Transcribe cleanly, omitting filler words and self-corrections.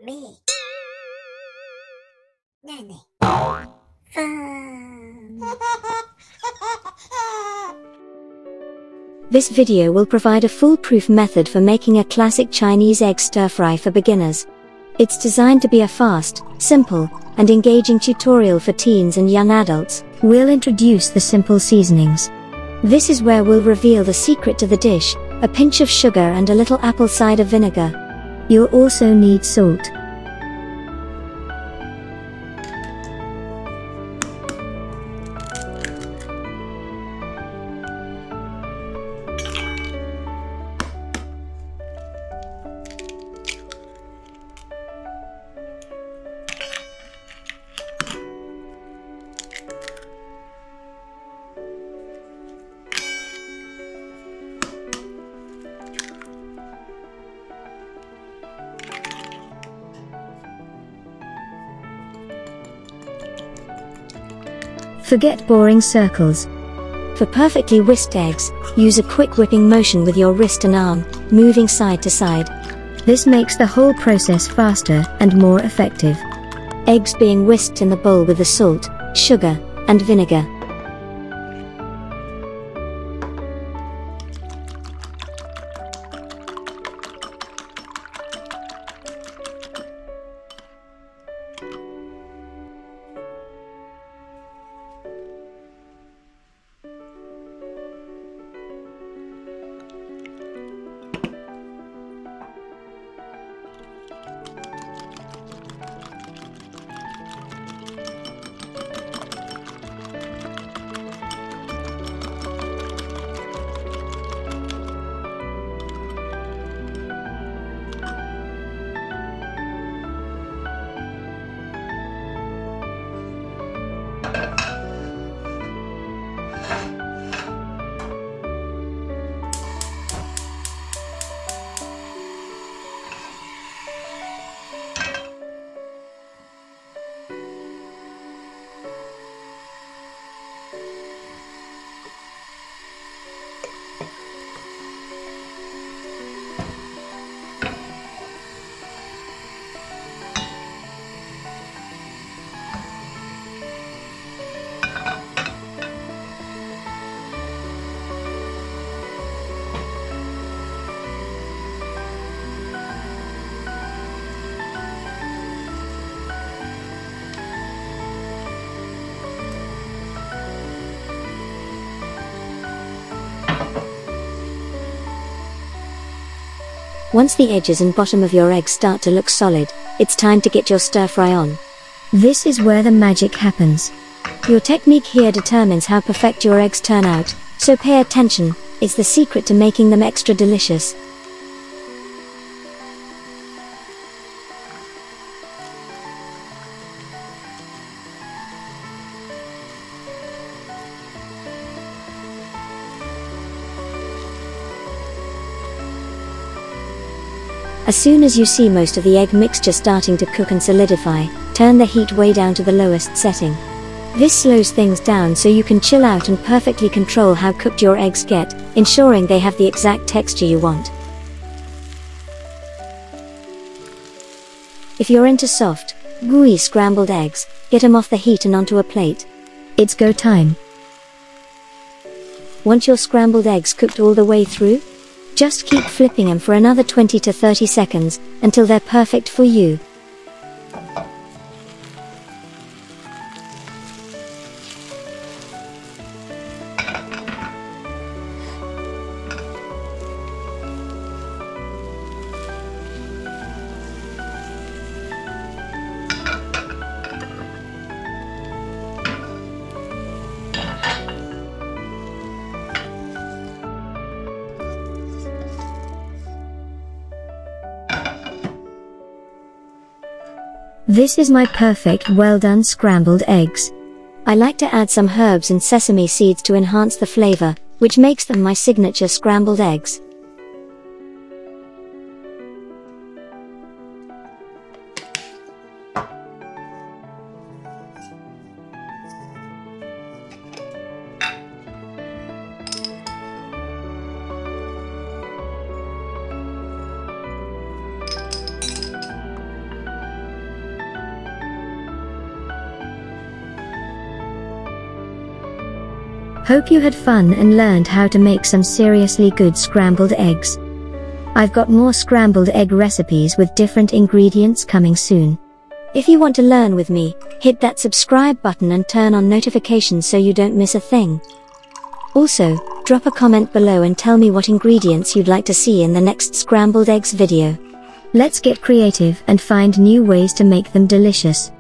me. Nanny. Fun. This video will provide a foolproof method for making a classic Chinese egg stir-fry for beginners. It's designed to be a fast, simple, and engaging tutorial for teens and young adults. We'll introduce the simple seasonings. This is where we'll reveal the secret to the dish: a pinch of sugar and a little apple cider vinegar. You'll also need salt. Forget boring circles. For perfectly whisked eggs, use a quick whipping motion with your wrist and arm, moving side to side. This makes the whole process faster and more effective. Eggs being whisked in the bowl with the salt, sugar, and vinegar. Once the edges and bottom of your eggs start to look solid, it's time to get your stir-fry on. This is where the magic happens. Your technique here determines how perfect your eggs turn out, so pay attention. It's the secret to making them extra delicious. As soon as you see most of the egg mixture starting to cook and solidify, turn the heat way down to the lowest setting. This slows things down so you can chill out and perfectly control how cooked your eggs get, ensuring they have the exact texture you want. If you're into soft, gooey scrambled eggs, get 'em off the heat and onto a plate. It's go time. Want your scrambled eggs cooked all the way through? Just keep flipping them for another 20 to 30 seconds, until they're perfect for you. This is my perfect well-done scrambled eggs. I like to add some herbs and sesame seeds to enhance the flavor, which makes them my signature scrambled eggs. Hope you had fun and learned how to make some seriously good scrambled eggs. I've got more scrambled egg recipes with different ingredients coming soon. If you want to learn with me, hit that subscribe button and turn on notifications so you don't miss a thing. Also, drop a comment below and tell me what ingredients you'd like to see in the next scrambled eggs video. Let's get creative and find new ways to make them delicious.